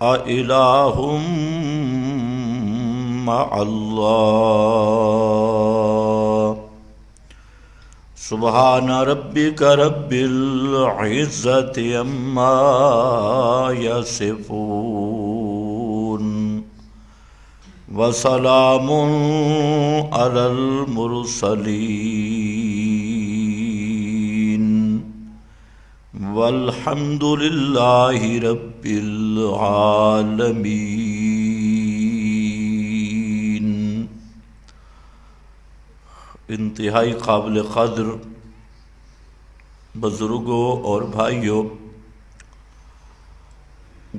أإله مع الله سبحان ربك رب العزة عما يصفون وسلام على المرسلين والحمد لله رب العالمين۔ انتہائی قابل قدر بزرگوں اور بھائیوں،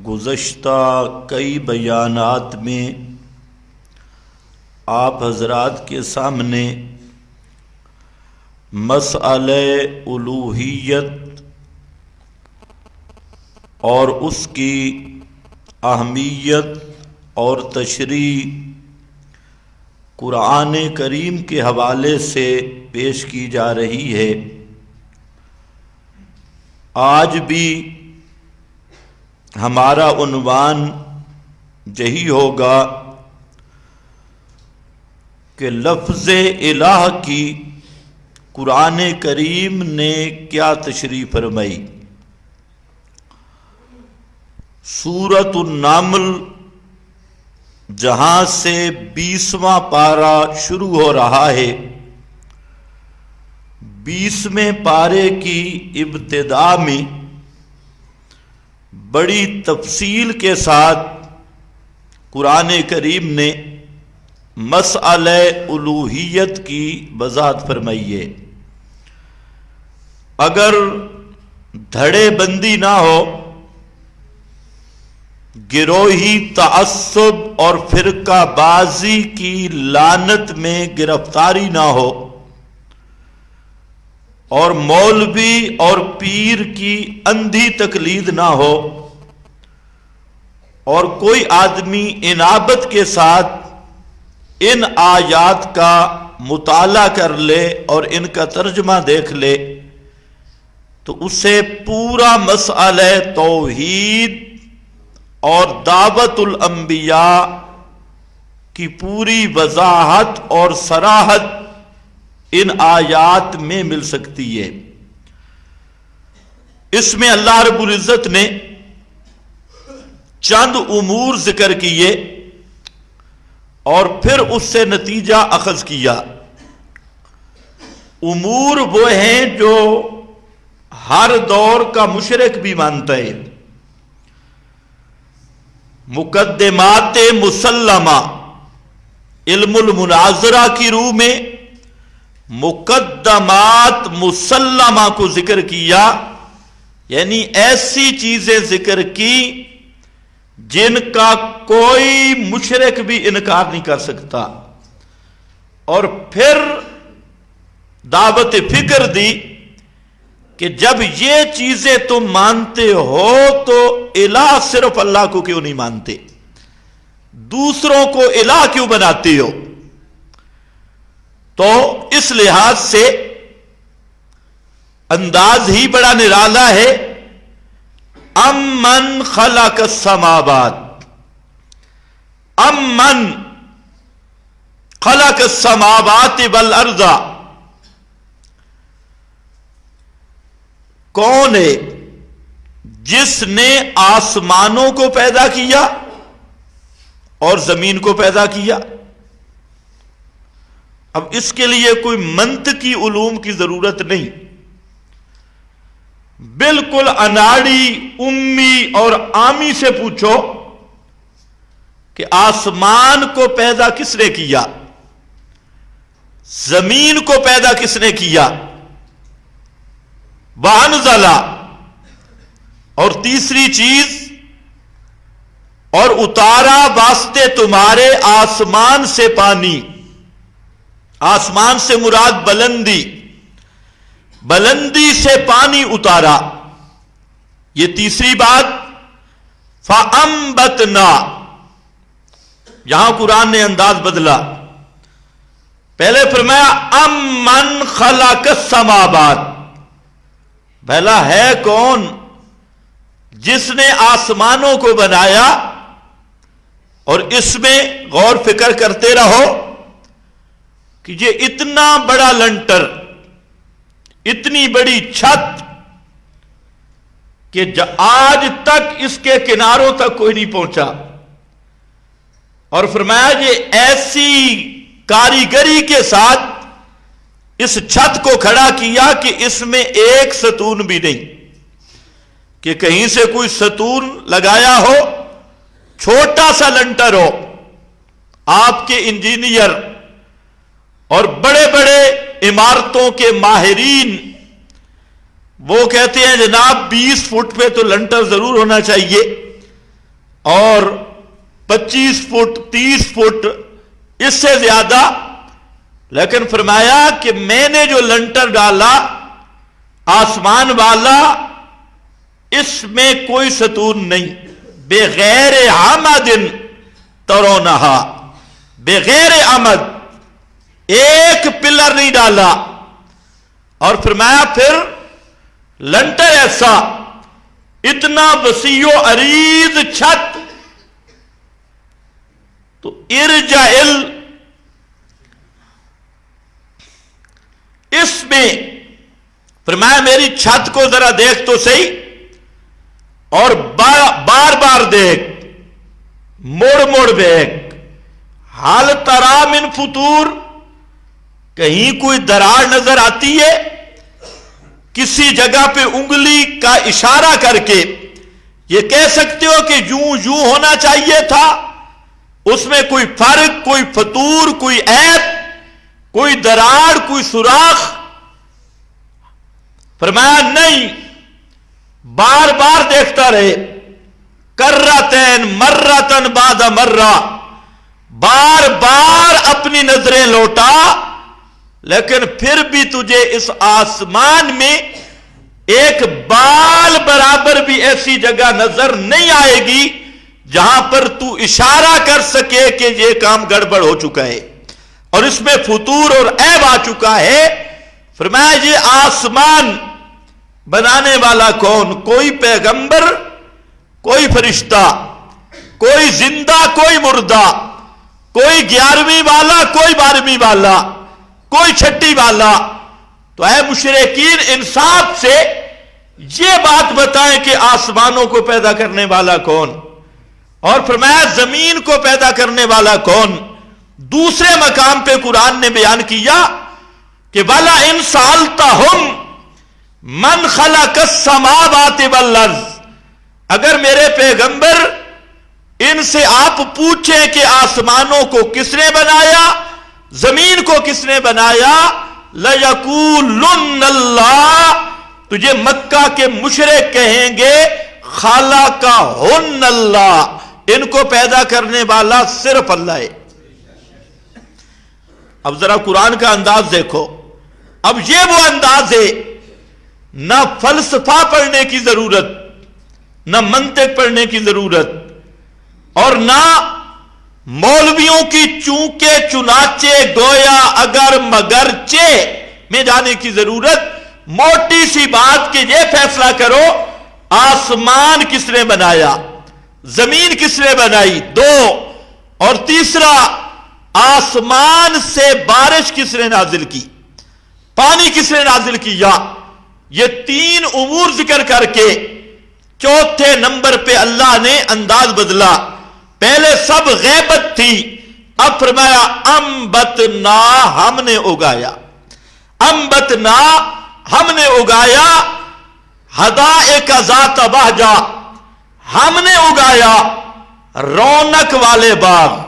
گزشتہ کئی بیانات میں آپ حضرات کے سامنے مسئلہ الوہیت اور اس کی اہمیت اور تشریح قرآن کریم کے حوالے سے پیش کی جا رہی ہے۔ آج بھی ہمارا عنوان یہی ہوگا کہ لفظ الہ کی قرآن کریم نے کیا تشریح فرمائی۔ سورۃ النمل جہاں سے 20واں پارہ شروع ہو رہا ہے، 20ویں پارے کی ابتدا میں بڑی تفصیل کے ساتھ قرآن کریم نے مسئلہ الوہیت کی وضاحت فرمائی ہے۔ اگر دھڑے بندی نہ ہو، گروہی تعصب اور فرقہ بازی کی لعنت میں گرفتاری نہ ہو، اور مولوی اور پیر کی اندھی تقلید نہ ہو، اور کوئی آدمی انابت کے ساتھ ان آیات کا مطالعہ کر لے اور ان کا ترجمہ دیکھ لے، تو اسے پورا مسئلہ توحید اور دعوت الانبیاء کی پوری وضاحت اور صراحت ان آیات میں مل سکتی ہے۔ اس میں اللہ رب العزت نے چند امور ذکر کیے اور پھر اس سے نتیجہ اخذ کیا۔ امور وہ ہیں جو ہر دور کا مشرک بھی مانتا ہے۔ مقدمات مسلمہ علم المناظرہ کی روح میں مقدمات مسلمہ کو ذکر کیا، یعنی ایسی چیزیں ذکر کی جن کا کوئی مشرک بھی انکار نہیں کر سکتا، اور پھر دعوت فکر دی کہ جب یہ چیزیں تم مانتے ہو تو الہ صرف اللہ کو کیوں نہیں مانتے، دوسروں کو الہ کیوں بناتے ہو۔ تو اس لحاظ سے انداز ہی بڑا نرالا ہے۔ امن خلق السماوات، امن خلق السماوات والارض، کون ہے جس نے آسمانوں کو پیدا کیا اور زمین کو پیدا کیا۔ اب اس کے لیے کوئی منطقی علوم کی ضرورت نہیں، بالکل اناڑی امی اور عامی سے پوچھو کہ آسمان کو پیدا کس نے کیا، زمین کو پیدا کس نے کیا، وَأَنزَلَ، اور تیسری چیز، اور اتارا واسطے تمہارے آسمان سے پانی۔ آسمان سے مراد بلندی، بلندی سے پانی اتارا۔ یہ تیسری بات۔ فَأَنبَتْنَا، یہاں قرآن نے انداز بدلا، پہلے فرمایا اَمَّنْ خَلَقَ السَّمَاوَاتِ، بھلا ہے کون جس نے آسمانوں کو بنایا اور اس میں غور فکر کرتے رہو کہ یہ اتنا بڑا لنٹر، اتنی بڑی چھت کہ آج تک اس کے کناروں تک کوئی نہیں پہنچا، اور فرمایا یہ ایسی کاریگری کے ساتھ اس چھت کو کھڑا کیا کہ اس میں ایک ستون بھی نہیں، کہ کہیں سے کوئی ستون لگایا ہو، چھوٹا سا لنٹر ہو۔ آپ کے انجینئر اور بڑے بڑے عمارتوں کے ماہرین وہ کہتے ہیں جناب 20 فٹ پہ تو لنٹر ضرور ہونا چاہیے، اور 25 فٹ 30 فٹ اس سے زیادہ، لیکن فرمایا کہ میں نے جو لنٹر ڈالا آسمان والا، اس میں کوئی ستون نہیں، بغیر عمد ترونہا، بغیر عمد، ایک پلر نہیں ڈالا، اور فرمایا پھر لنٹر ایسا، اتنا وسیع و عریض چھت، تو ارجعل، اس میں فرمایا میری چھت کو ذرا دیکھ تو صحیح، اور بار بار دیکھ، مڑ مڑ دیکھ، حال ترا من فطور، کہیں کوئی دراڑ نظر آتی ہے؟ کسی جگہ پہ انگلی کا اشارہ کر کے یہ کہہ سکتے ہو کہ یوں یوں ہونا چاہیے تھا؟ اس میں کوئی فرق، کوئی فطور، کوئی عیب، کوئی دراڑ، کوئی سوراخ؟ فرمایا نہیں، بار بار دیکھتا رہے، کرتین مرتن بعد مرہ، بار بار اپنی نظریں لوٹا، لیکن پھر بھی تجھے اس آسمان میں ایک بال برابر بھی ایسی جگہ نظر نہیں آئے گی جہاں پر تو اشارہ کر سکے کہ یہ کام گڑبڑ ہو چکا ہے اور اس میں فطور اور عیب آ چکا ہے۔ فرمایا یہ آسمان بنانے والا کون؟ کوئی پیغمبر، کوئی فرشتہ، کوئی زندہ، کوئی مردہ، کوئی 11ویں والا، کوئی 12ویں والا، کوئی چھٹی والا؟ تو اے مشرکین، انصاف سے یہ بات بتائیں کہ آسمانوں کو پیدا کرنے والا کون، اور فرمایا زمین کو پیدا کرنے والا کون؟ دوسرے مقام پہ قرآن نے بیان کیا کہ وَلَا إِن سَأَلْتَهُمْ مَنْ خَلَقَ السَّمَاوَاتِ وَالْأَرْضَ، اگر میرے پیغمبر ان سے آپ پوچھیں کہ آسمانوں کو کس نے بنایا، زمین کو کس نے بنایا، لَيَقُولُنَّ اللَّهُ، تجھے مکہ کے مشرک کہیں گے خَلَقَهُنَّ اللَّهُ، ان کو پیدا کرنے والا صرف اللہ ہے۔ اب ذرا قرآن کا انداز دیکھو، اب یہ وہ انداز ہے، نہ فلسفہ پڑھنے کی ضرورت، نہ منطق پڑھنے کی ضرورت، اور نہ مولویوں کی چونکہ چنانچہ گویا اگر مگرچہ میں جانے کی ضرورت۔ موٹی سی بات کہ یہ فیصلہ کرو آسمان کس نے بنایا، زمین کس نے بنائی، دو، اور تیسرا آسمان سے بارش کس نے نازل کی، پانی کس نے نازل کیا۔ یہ تین امور ذکر کر کے چوتھے نمبر پہ اللہ نے انداز بدلا۔ پہلے سب غیبت تھی، اب فرمایا انبتنا، ہم نے اگایا، انبتنا، ہم نے اگایا، حدائق ذات بہجہ، ہم نے اگایا رونق والے باغ۔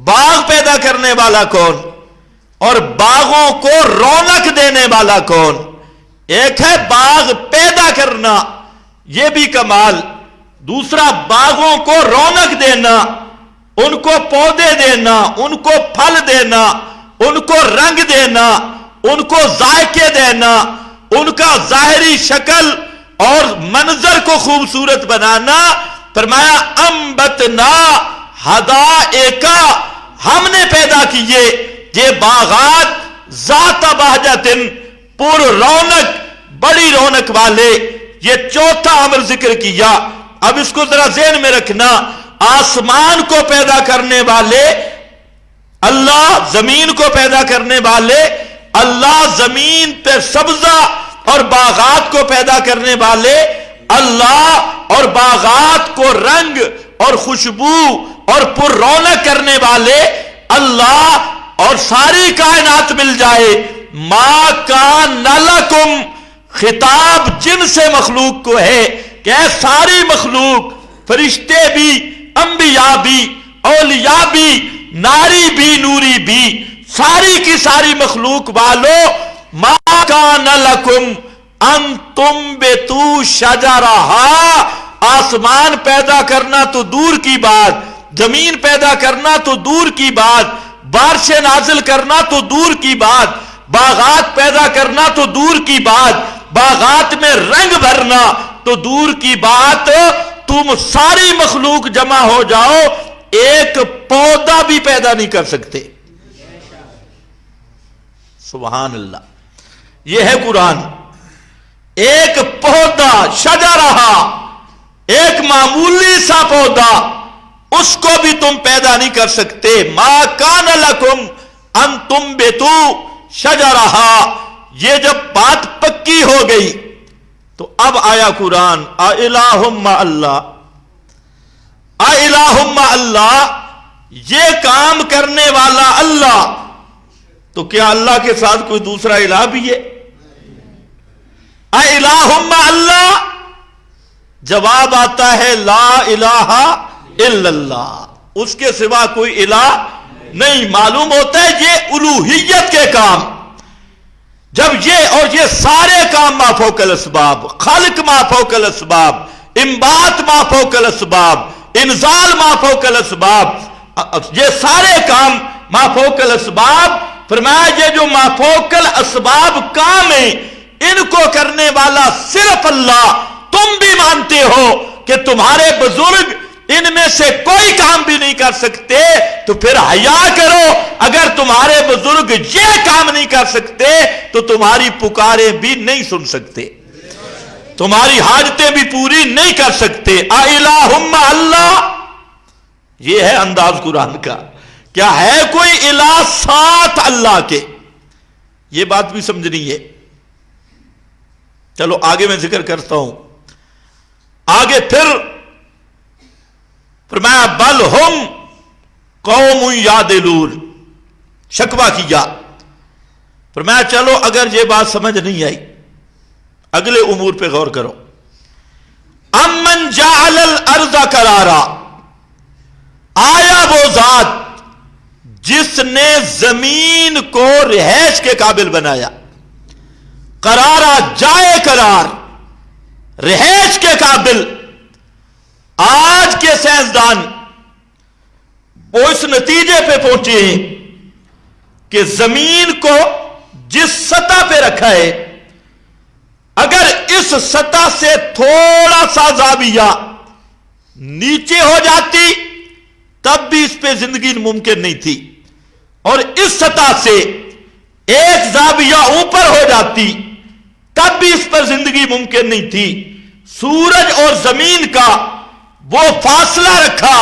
باغ پیدا کرنے والا کون، اور باغوں کو رونق دینے والا کون؟ ایک ہے باغ پیدا کرنا، یہ بھی کمال، دوسرا باغوں کو رونق دینا، ان کو پودے دینا، ان کو پھل دینا، ان کو رنگ دینا، ان کو ذائقے دینا، ان کا ظاہری شکل اور منظر کو خوبصورت بنانا۔ فرمایا انبتنا حدائق، ہم نے پیدا کیے یہ باغات ذات بہجتن، پر رونق، بڑی رونق والے۔ یہ چوتھا امر ذکر کیا۔ اب اس کو ذرا ذہن میں رکھنا، آسمان کو پیدا کرنے والے اللہ، زمین کو پیدا کرنے والے اللہ، زمین پہ سبزہ اور باغات کو پیدا کرنے والے اللہ، اور باغات کو رنگ اور خوشبو اور پر رونق کرنے والے اللہ، اور ساری کائنات مل جائے ما کان لکم، خطاب جن سے مخلوق کو ہے کہ اے ساری مخلوق، فرشتے بھی، انبیاء بھی، اولیاء بھی، ناری بھی، نوری بھی، ساری کی ساری مخلوق والو، ما کان لکم ان تنبتوا شجرہا، آسمان پیدا کرنا تو دور کی بات، زمین پیدا کرنا تو دور کی بات، بارشیں نازل کرنا تو دور کی بات، باغات پیدا کرنا تو دور کی بات، باغات میں رنگ بھرنا تو دور کی بات، تم ساری مخلوق جمع ہو جاؤ ایک پودا بھی پیدا نہیں کر سکتے۔ سبحان اللہ، یہ ہے قرآن۔ ایک پودا، شجرہ، ایک معمولی سا پودا، اس کو بھی تم پیدا نہیں کر سکتے۔ ما کان لکم ان تنبتوا شجرہ، یہ جب بات پکی ہو گئی تو اب آیا قرآن، اِلٰہٌ مع اللہ، اِلٰہٌ مع اللہ، یہ کام کرنے والا اللہ، تو کیا اللہ کے ساتھ کوئی دوسرا الہ بھی ہے؟ اِلٰہٌ مع اللہ، جواب آتا ہے لا الہ الا اللہ، اس کے سوا کوئی الہ نہیں۔ معلوم ہوتا ہے یہ الوہیت کے کام، جب یہ اور یہ سارے کام ما فوق الاسباب، خلق ما فوق الاسباب، انبات ما فوق الاسباب، انزال ما فوق الاسباب، یہ سارے کام ما فوق الاسباب، فرمایا یہ جو ما فوق الاسباب کام ہیں ان کو کرنے والا صرف اللہ۔ تم بھی مانتے ہو کہ تمہارے بزرگ ان میں سے کوئی کام بھی نہیں کر سکتے، تو پھر حیا کرو، اگر تمہارے بزرگ یہ کام نہیں کر سکتے تو تمہاری پکاریں بھی نہیں سن سکتے، تمہاری حاجتیں بھی پوری نہیں کر سکتے۔ اِلٰہٌ مع اللہ، یہ ہے انداز قرآن کا۔ کیا ہے کوئی الہ ساتھ اللہ کے؟ یہ بات بھی سمجھنی ہے۔ چلو آگے میں ذکر کرتا ہوں۔ آگے پھر فرمایا بل ہم قوم یعدلون، شکوہ کیا۔ فرمایا چلو اگر یہ بات سمجھ نہیں آئی، اگلے امور پہ غور کرو۔ امن جعل الارض قرارا، آیا وہ ذات جس نے زمین کو رہائش کے قابل بنایا، قرارا جائے قرار، رہائش کے قابل۔ آج کے سائنسدان وہ اس نتیجے پہ پہنچے ہیں کہ زمین کو جس سطح پہ رکھا ہے، اگر اس سطح سے تھوڑا سا زاویہ نیچے ہو جاتی تب بھی اس پہ زندگی ممکن نہیں تھی، اور اس سطح سے ایک زاویہ اوپر ہو جاتی تب بھی اس پر زندگی ممکن نہیں تھی۔ سورج اور زمین کا وہ فاصلہ رکھا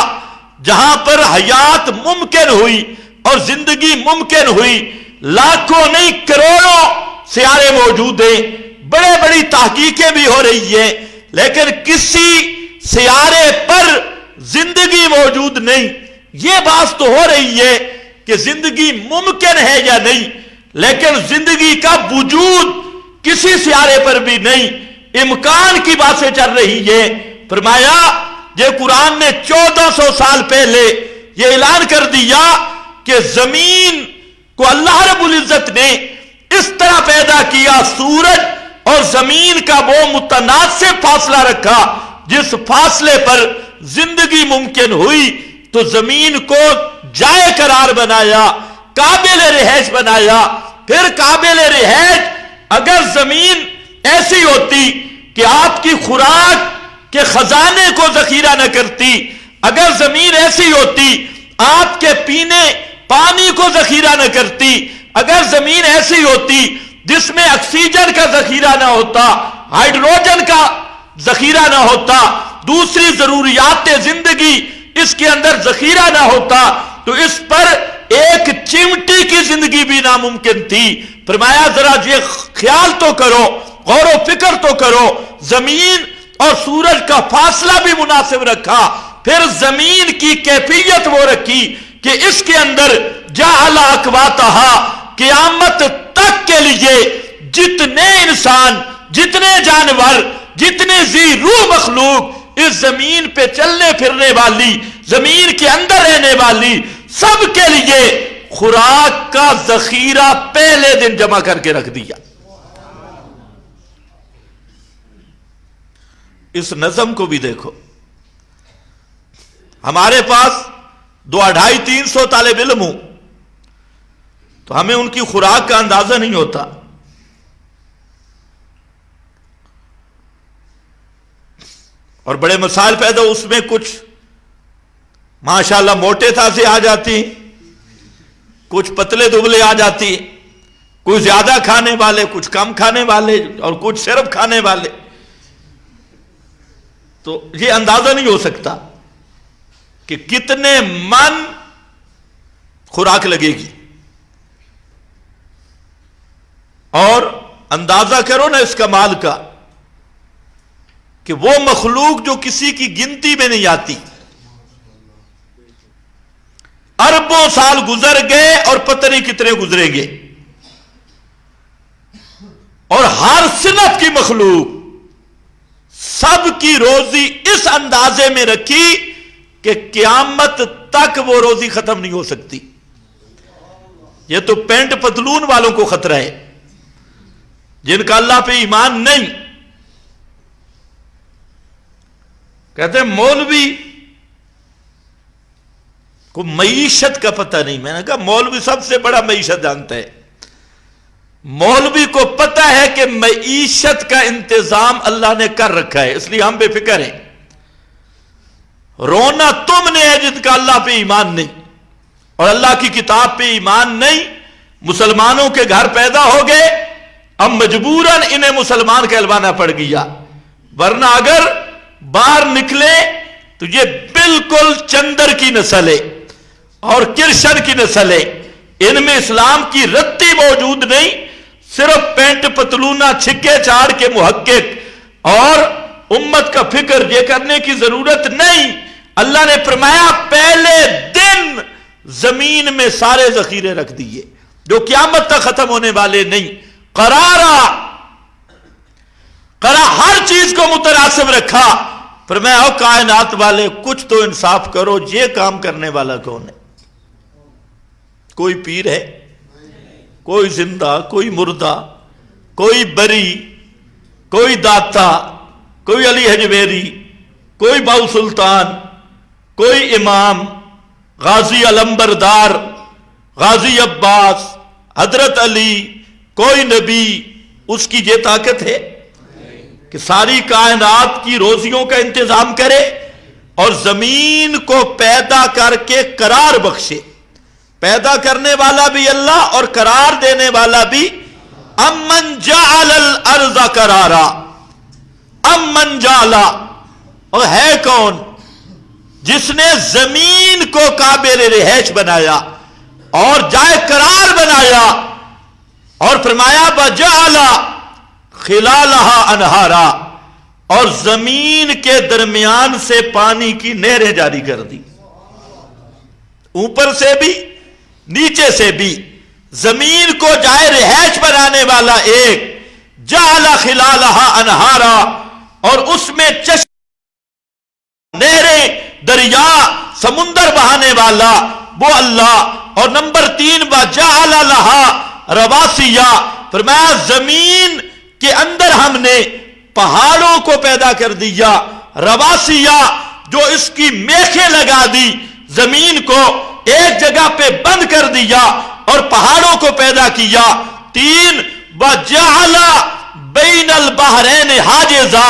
جہاں پر حیات ممکن ہوئی اور زندگی ممکن ہوئی۔ لاکھوں نہیں کروڑوں سیارے موجود ہیں، بڑے بڑی تحقیقیں بھی ہو رہی ہیں، لیکن کسی سیارے پر زندگی موجود نہیں۔ یہ بات تو ہو رہی ہے کہ زندگی ممکن ہے یا نہیں، لیکن زندگی کا وجود کسی سیارے پر بھی نہیں، امکان کی باتیں چل رہی ہے۔ فرمایا یہ قرآن نے 1400 سال پہلے یہ اعلان کر دیا کہ زمین کو اللہ رب العزت نے اس طرح پیدا کیا، سورج اور زمین کا وہ متناسب فاصلہ رکھا جس فاصلے پر زندگی ممکن ہوئی، تو زمین کو جائے قرار بنایا، قابل رہائش بنایا۔ پھر قابل رہائش اگر زمین ایسی ہوتی کہ آپ کی خوراک کے خزانے کو ذخیرہ نہ کرتی، اگر زمین ایسی ہوتی آپ کے پینے پانی کو ذخیرہ نہ کرتی، اگر زمین ایسی ہوتی جس میں آکسیجن کا ذخیرہ نہ ہوتا، ہائیڈروجن کا ذخیرہ نہ ہوتا، دوسری ضروریات زندگی اس کے اندر ذخیرہ نہ ہوتا تو اس پر ایک چمٹی کی زندگی بھی ناممکن تھی. فرمایا ذرا یہ خیال تو کرو، غور و فکر تو کرو، زمین اور سورج کا فاصلہ بھی مناسب رکھا، پھر زمین کی کیفیت وہ رکھی کہ اس کے اندر جعل اقواتہا، قیامت تک کے لیے جتنے انسان، جتنے جانور، جتنے ذی روح مخلوق اس زمین پہ چلنے پھرنے والی، زمین کے اندر رہنے والی، سب کے لیے خوراک کا ذخیرہ پہلے دن جمع کر کے رکھ دیا. اس نظم کو بھی دیکھو. ہمارے پاس 200-250-300 طالب علم ہوں تو ہمیں ان کی خوراک کا اندازہ نہیں ہوتا. اور بڑے مسائل پیدا، اس میں کچھ ماشاءاللہ موٹے تازے آ جاتی، کچھ پتلے دبلے آ جاتی، کچھ زیادہ کھانے والے، کچھ کم کھانے والے، اور کچھ صرف کھانے والے. تو یہ اندازہ نہیں ہو سکتا کہ کتنے من خوراک لگے گی. اور اندازہ کرو نا اس کمال کا کہ وہ مخلوق جو کسی کی گنتی میں نہیں آتی، اربوں سال گزر گئے اور پتہ نہیں کتنے گزریں گے، اور ہر صنف کی مخلوق سب کی روزی اس اندازے میں رکھی کہ قیامت تک وہ روزی ختم نہیں ہو سکتی. یہ تو پینٹ پتلون والوں کو خطرہ ہے، جن کا اللہ پہ ایمان نہیں. کہتے ہیں مولوی کو معیشت کا پتہ نہیں. میں نے کہا مولوی سب سے بڑا معیشت جانتا ہے. مولوی کو پتہ ہے کہ معیشت کا انتظام اللہ نے کر رکھا ہے، اس لیے ہم بے فکر ہیں. رونا تم نے ہے جن کا اللہ پہ ایمان نہیں اور اللہ کی کتاب پہ ایمان نہیں. مسلمانوں کے گھر پیدا ہو گئے، اب مجبوراً انہیں مسلمان کہلوانا پڑ گیا، ورنہ اگر باہر نکلے تو یہ بالکل چندر کی نسل ہے اور کرشن کی نسل ہے. ان میں اسلام کی رتی موجود نہیں، صرف پینٹ پتلونا چھکے چاڑ کے محقق اور امت کا فکر یہ کرنے کی ضرورت نہیں. اللہ نے فرمایا پہلے دن زمین میں سارے ذخیرے رکھ دیے جو قیامت تک ختم ہونے والے نہیں. قرارا ہر چیز کو متناسب رکھا. فرمایا او کائنات والے کچھ تو انصاف کرو، یہ کام کرنے والا کون ہے؟ کوئی پیر ہے؟ کوئی زندہ، کوئی مردہ، کوئی بری، کوئی داتا، کوئی علی حجویری، کوئی باو سلطان، کوئی امام، غازی علمبردار، غازی عباس، حضرت علی، کوئی نبی، اس کی یہ طاقت ہے کہ ساری کائنات کی روزیوں کا انتظام کرے اور زمین کو پیدا کر کے قرار بخشے. پیدا کرنے والا بھی اللہ اور قرار دینے والا بھی. امن جعل الارض قرارا، امن جعل، اور ہے کون جس نے زمین کو قابل رہائش بنایا اور جائے قرار بنایا، اور فرمایا بجعل خلالہا انہارا، اور زمین کے درمیان سے پانی کی نہریں جاری کر دی. اوپر سے بھی نیچے سے بھی زمین کو جائے رہائش بنانے والا ایک. جعل خلالہا انہارا، اور اس میں چشمے، نہریں، دریا، سمندر بہانے والا وہ اللہ. اور نمبر 3 وجعل لہا رواسیا، فرمایا زمین کے اندر ہم نے پہاڑوں کو پیدا کر دیا. رواسیا، جو اس کی میخیں لگا دی، زمین کو ایک جگہ پہ بند کر دیا اور پہاڑوں کو پیدا کیا. 3 وجعل بین البحرین حاجزا،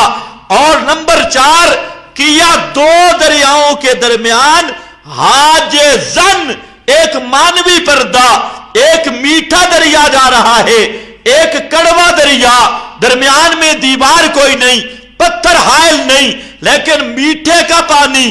اور نمبر 4 کیا 2 دریاؤں کے درمیان حاجزن، ایک مانوی پردہ. ایک میٹھا دریا جا رہا ہے، ایک کڑوا دریا، درمیان میں دیوار کوئی نہیں، پتھر حائل نہیں، لیکن میٹھے کا پانی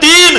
3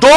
2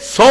100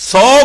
100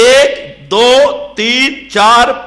1 2 3 4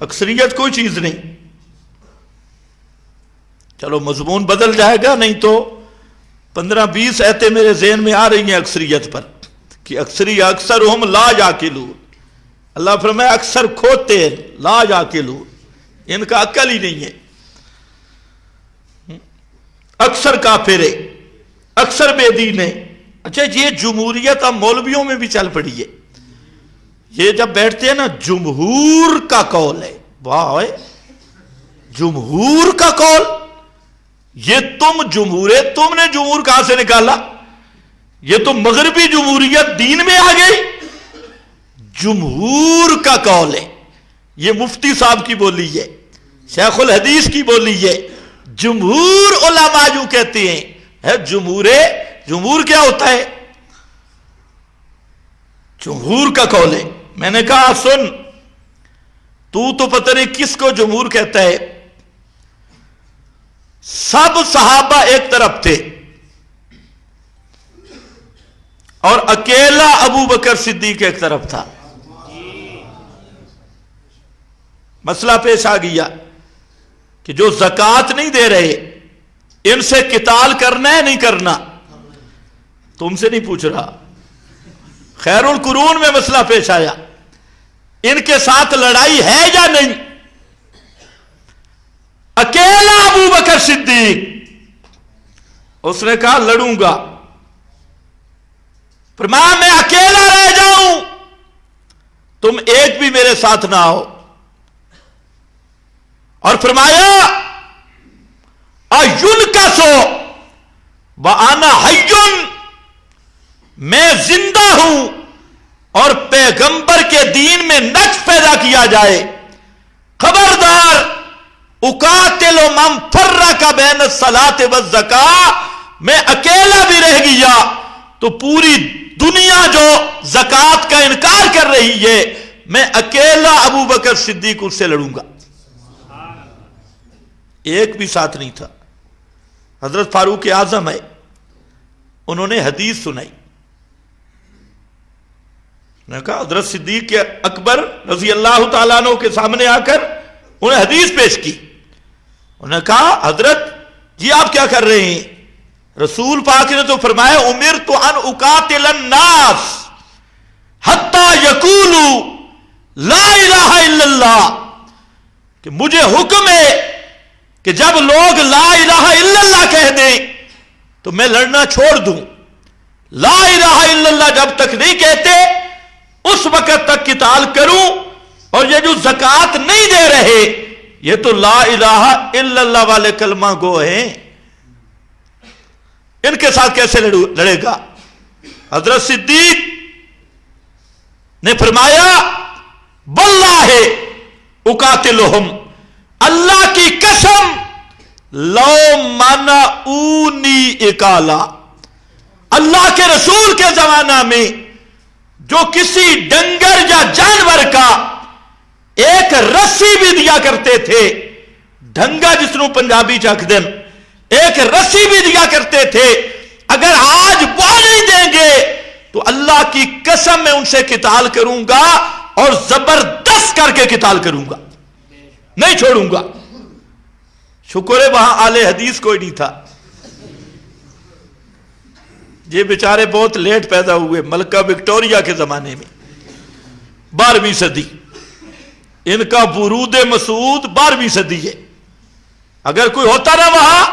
اکثریت کوئی چیز نہیں. چلو مضمون بدل جائے گا، نہیں تو 15-20 ایتیں میرے ذہن میں آ رہی ہیں اکثریت پر کہ اکثر ہم لا یعقلون. اللہ فرمایا اکثر کھوتے ہیں، لا یعقلون، ان کا عقل ہی نہیں ہے. اکثر کافر ہے، اکثر بے دین ہے. اچھا یہ جمہوریت اب مولویوں میں بھی چل پڑی ہے. یہ جب بیٹھتے ہیں نا، جمہور کا قول ہے. واہ، جمہور کا قول. یہ تم جمہور ہے، تم نے جمہور کہاں سے نکالا؟ یہ تو مغربی جمہوریت دین میں آ گئی. جمہور کا قول ہے. یہ مفتی صاحب کی بولی ہے، شیخ الحدیث کی بولی ہے. جمہور علماء جو کہتے ہیں جمہور کیا ہوتا ہے؟ جمہور کا قول ہے. میں نے کہا سن، تو پتہ نہیں کس کو جمہور کہتا ہے. سب صحابہ ایک طرف تھے اور اکیلا ابو بکر صدیق ایک طرف تھا. مسئلہ پیش آ گیا کہ جو زکوٰۃ نہیں دے رہے ان سے قتال کرنا ہے نہیں کرنا. تم سے نہیں پوچھ رہا، خیر القرون میں مسئلہ پیش آیا، ان کے ساتھ لڑائی ہے یا نہیں؟ اکیلا ابو بکر صدیق، اس نے کہا لڑوں گا. فرمایا میں اکیلا رہ جاؤں، تم ایک بھی میرے ساتھ نہ آؤ. اور فرمایا اَيُنْكَسُ وَأَنَا حَيٌّ، میں زندہ ہوں اور پیغمبر کے دین میں نقص پیدا کیا جائے، خبردار اقاتل من فرق بین الصلاۃ والزکاۃ، میں اکیلا بھی رہ گیا تو پوری دنیا جو زکوٰۃ کا انکار کر رہی ہے، میں اکیلا ابو بکر صدیق اس سے لڑوں گا. ایک بھی ساتھ نہیں تھا. حضرت فاروق اعظم ہے، انہوں نے حدیث سنائی. نے کہا حضرت صدیق اکبر رضی اللہ تعالیٰ عنہ کے سامنے آ کر انہیں حدیث پیش کی. انہوں نے کہا حضرت جی آپ کیا کر رہے ہیں؟ رسول پاک نے تو فرمایا امرت ان اقاتل الناس حتی یقولوا لا الہ الا اللہ، کہ مجھے حکم ہے کہ جب لوگ لا الہ الا اللہ کہہ دیں تو میں لڑنا چھوڑ دوں. لا الہ الا اللہ جب تک نہیں کہتے اس وقت تک قتال کروں. اور یہ جو زکوٰۃ نہیں دے رہے یہ تو لا الہ الا اللہ والے کلمہ گو ہیں، ان کے ساتھ کیسے لڑے گا؟ حضرت صدیق نے فرمایا واللہ اقاتلہم، اللہ کی قسم لو منعونی اکالا. اللہ کے رسول کے زمانہ میں جو کسی ڈنگر یا جانور کا ایک رسی بھی دیا کرتے تھے، ڈھنگا جس نو پنجابی چک دن، ایک رسی بھی دیا کرتے تھے، اگر آج وہ نہیں دیں گے تو اللہ کی قسم میں ان سے قتال کروں گا اور زبردست کر کے قتال کروں گا، نہیں چھوڑوں گا. شکر ہے وہاں اہل حدیث کوئی نہیں تھا. یہ بیچارے بہت لیٹ پیدا ہوئے، ملکہ وکٹوریا کے زمانے میں، 12ویں صدی. ان کا برود مسعود 12ویں صدی ہے. اگر کوئی ہوتا نا وہاں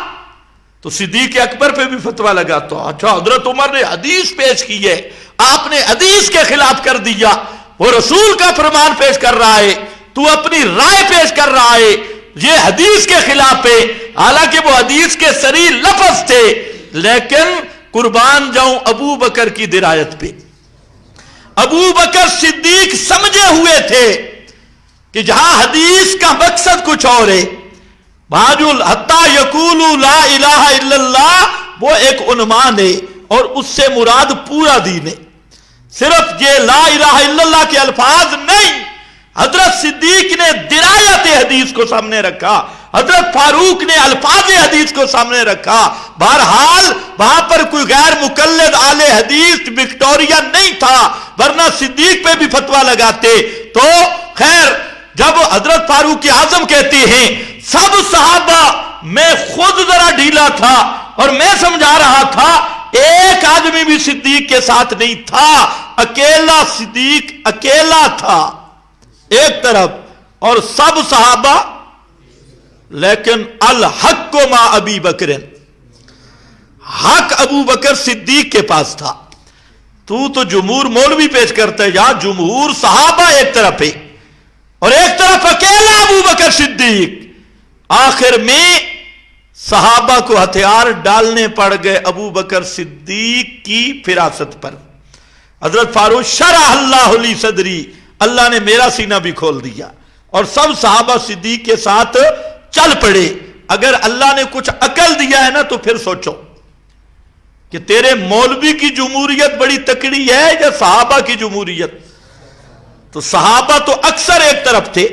تو صدیق اکبر پہ بھی فتویٰ لگاتا. اچھا حضرت عمر نے حدیث پیش کی ہے، آپ نے حدیث کے خلاف کر دیا، وہ رسول کا فرمان پیش کر رہا ہے، تو اپنی رائے پیش کر رہا ہے، یہ حدیث کے خلاف ہے. حالانکہ وہ حدیث کے صریح لفظ تھے، لیکن قربان جاؤں ابو بکر کی درایت پہ. ابو بکر صدیق سمجھے ہوئے تھے کہ جہاں حدیث کا مقصد کچھ اور ہے، وہاں جو حتی یقولوا لا الہ الا اللہ وہ ایک عنوان ہے اور اس سے مراد پورا دین ہے. صرف یہ لا الہ الا اللہ کے الفاظ نہیں، حضرت صدیق نے درایت حدیث کو سامنے رکھا، حضرت فاروق نے الفاظ حدیث کو سامنے رکھا. بہرحال وہاں پر کوئی غیر مقلد اہل حدیث وکٹوریا نہیں تھا، ورنہ صدیق پہ بھی فتویٰ لگاتے. تو خیر جب حضرت فاروق اعظم کہتے ہیں سب صحابہ میں خود ذرا ڈھیلا تھا اور میں سمجھا رہا تھا، ایک آدمی بھی صدیق کے ساتھ نہیں تھا، اکیلا صدیق اکیلا تھا ایک طرف اور سب صحابہ، لیکن الحق ما ابی بکر، حق ابو بکر صدیق کے پاس تھا۔ تو جمہور مولوی پیش کرتا ہے، یا جمہور صحابہ ایک طرف ہے اور ایک طرف اکیلا ابو بکر صدیق۔ آخر میں صحابہ کو ہتھیار ڈالنے پڑ گئے ابو بکر صدیق کی فراست پر۔ حضرت فاروق شرح اللہ لی صدری، اللہ نے میرا سینہ بھی کھول دیا، اور سب صحابہ صدیق کے ساتھ چل پڑے۔ اگر اللہ نے کچھ عقل دیا ہے نا تو پھر سوچو کہ تیرے مولوی کی جمہوریت بڑی تکڑی ہے یا صحابہ کی جمہوریت؟ تو صحابہ تو اکثر ایک طرف تھے،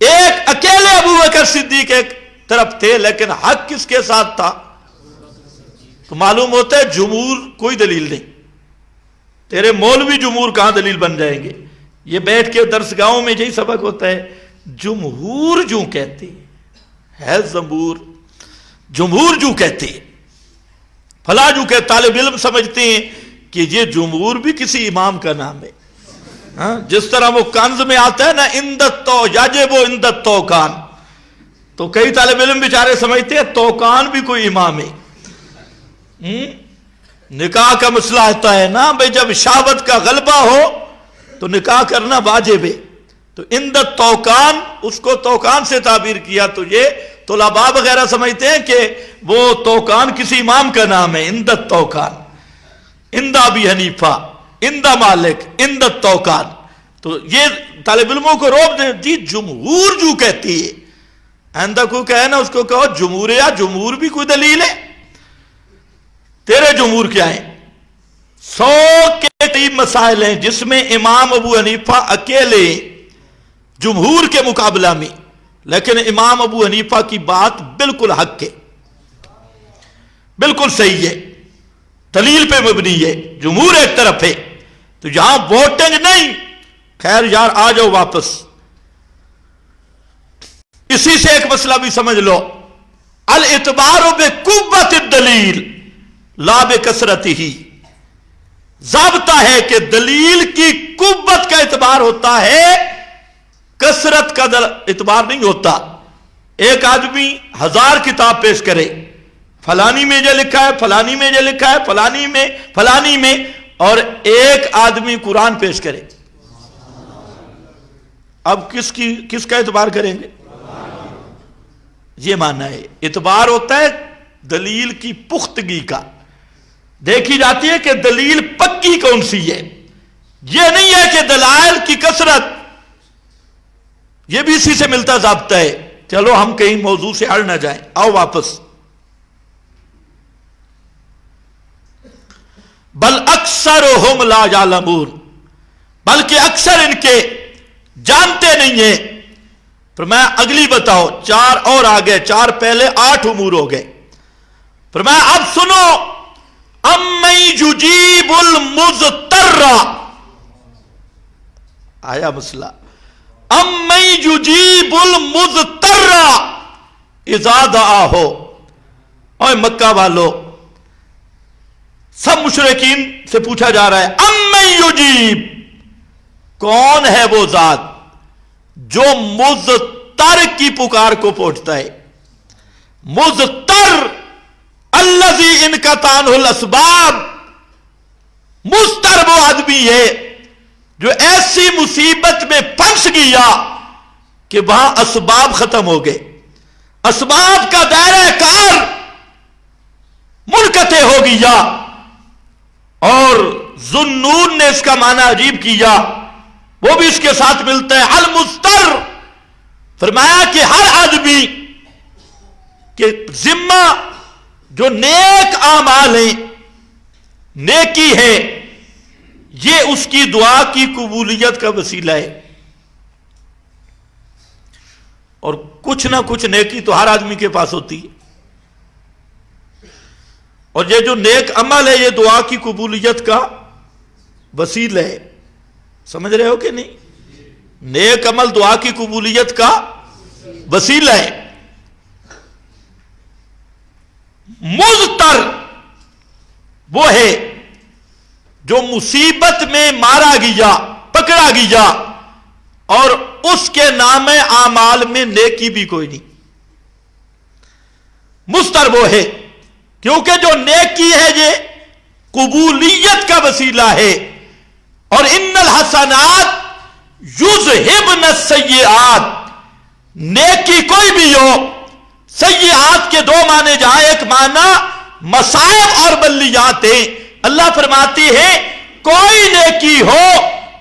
ایک اکیلے ابو بکر صدیق ایک طرف تھے، لیکن حق کس کے ساتھ تھا؟ تو معلوم ہوتا ہے جمہور کوئی دلیل نہیں، تیرے مولوی جمہور کہاں دلیل بن جائیں گے؟ یہ بیٹھ کے درس گاہوں میں یہی سبق ہوتا ہے، جمہور جو کہتے ہے زمور، جمہور جو کہتے فلاں جو کہ طالب علم سمجھتے ہیں کہ یہ جمہور بھی کسی امام کا نام ہے، جس طرح وہ کنز میں آتا ہے نا اندت تو یجب اندت توکان، تو کئی طالب علم بیچارے سمجھتے ہیں توکان بھی کوئی امام ہے۔ نکاح کا مسئلہ آتا ہے نا بھئی، جب شہوت کا غلبہ ہو تو نکاح کرنا واجب ہے، تو اندت توکان، اس کو توکان سے تعبیر کیا، تو یہ طلباء وغیرہ سمجھتے ہیں کہ وہ توکان کسی امام کا نام ہے، اندت توکان، اندہ ابی حنیفہ، اندہ مالک، اندت توکان۔ تو یہ طالب علموں کو روک دیں، جی جمہور جو کہتی ہے، آئندہ کو کہے نا اس کو کہو جمہور، یا جمہور بھی کوئی دلیل ہے؟ تیرے جمہور کیا ہیں؟ 100 کے قریب مسائل ہیں جس میں امام ابو حنیفہ اکیلے جمہور کے مقابلہ میں، لیکن امام ابو حنیفہ کی بات بالکل حق ہے، بالکل صحیح ہے، دلیل پہ مبنی ہے، جمہور ایک طرف ہے۔ تو یہاں ووٹنگ نہیں، خیر یار آ جاؤ واپس، اسی سے ایک مسئلہ بھی سمجھ لو، الاعتبار بقوت الدلیل لا بکثرتہ، ضابطہ ہے کہ دلیل کی قوت کا اعتبار ہوتا ہے، کثرت کا اعتبار نہیں ہوتا۔ ایک آدمی 1000 کتاب پیش کرے، فلانی میں یہ لکھا ہے، فلانی میں یہ لکھا ہے، فلانی میں، فلانی میں، اور ایک آدمی قرآن پیش کرے، اب کس کا اعتبار کریں گے؟ یہ ماننا ہے، اعتبار ہوتا ہے دلیل کی پختگی کا، دیکھی جاتی ہے کہ دلیل پکی کون سی ہے، یہ نہیں ہے کہ دلائل کی کثرت، یہ بھی اسی سے ملتا ضابطہ ہے۔ چلو ہم کہیں موضوع سے ہٹ نہ جائیں، آؤ واپس۔ بل اکثرہم لا یعلمون، بلکہ اکثر ان کے جانتے نہیں ہیں۔ فرمایا اگلی بتاؤ، 4 اور آگئے، 4 پہلے 8 امور ہو گئے۔ فرمایا اب سنو، امن یجیب المضطر، آیا مسئلہ، امن یجیب المضطر اذا دعاہ، اوے مکہ والو، سب مشرکین سے پوچھا جا رہا ہے، امن یجیب، کون ہے وہ ذات جو مضطر کی پکار کو پہنچتا ہے؟ مضطر الذی انقطع عنہ الاسباب، مضطر وہ آدمی ہے جو ایسی مصیبت میں پھنس گیا کہ وہاں اسباب ختم ہو گئے، اسباب کا دائرہ کار منقطع ہو گیا۔ اور ذُنُّون نے اس کا معنی عجیب کیا، وہ بھی اس کے ساتھ ملتا ہے، المضطر، فرمایا کہ ہر آدمی کے ذمہ جو نیک اعمال ہیں، نیکی ہے، یہ اس کی دعا کی قبولیت کا وسیلہ ہے، اور کچھ نہ کچھ نیکی تو ہر آدمی کے پاس ہوتی ہے، اور یہ جو نیک عمل ہے یہ دعا کی قبولیت کا وسیلہ ہے۔ سمجھ رہے ہو کہ نہیں؟ نیک عمل دعا کی قبولیت کا وسیلہ ہے. مضطر وہ ہے جو مصیبت میں مارا گیا، پکڑا گیا، اور اس کے نام اعمال میں نیکی بھی کوئی نہیں. مضطر وہ ہے کیونکہ جو نیکی ہے یہ قبولیت کا وسیلہ ہے. اور ان الحسنات یذہبن السیئات، نیکی کوئی بھی ہو، سیئات کے دو معنی جہاں ایک معنی مصائب اور بلیات ہیں. اللہ فرماتی ہے کوئی نیکی ہو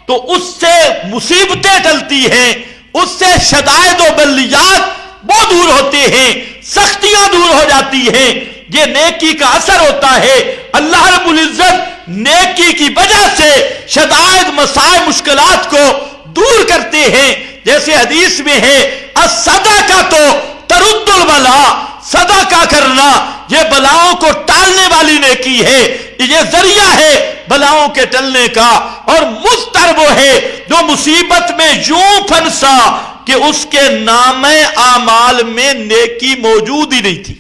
تو اس سے مصیبتیں ٹلتی ہیں، اس سے شدائد و بلیات وہ دور ہوتے ہیں، سختیاں دور ہو جاتی ہیں. یہ نیکی کا اثر ہوتا ہے. اللہ رب العزت نیکی کی وجہ سے شدائد، مصائب، مشکلات کو دور کرتے ہیں. جیسے حدیث میں ہے الصدقۃ ترد البلا، صدقہ کرنا یہ بلاؤں کو ٹالنے والی نیکی ہے، یہ ذریعہ ہے بلاؤں کے ٹلنے کا. اور مضطر وہ ہے جو مصیبت میں یوں پھنسا کہ اس کے نام اعمال میں نیکی موجود ہی نہیں تھی.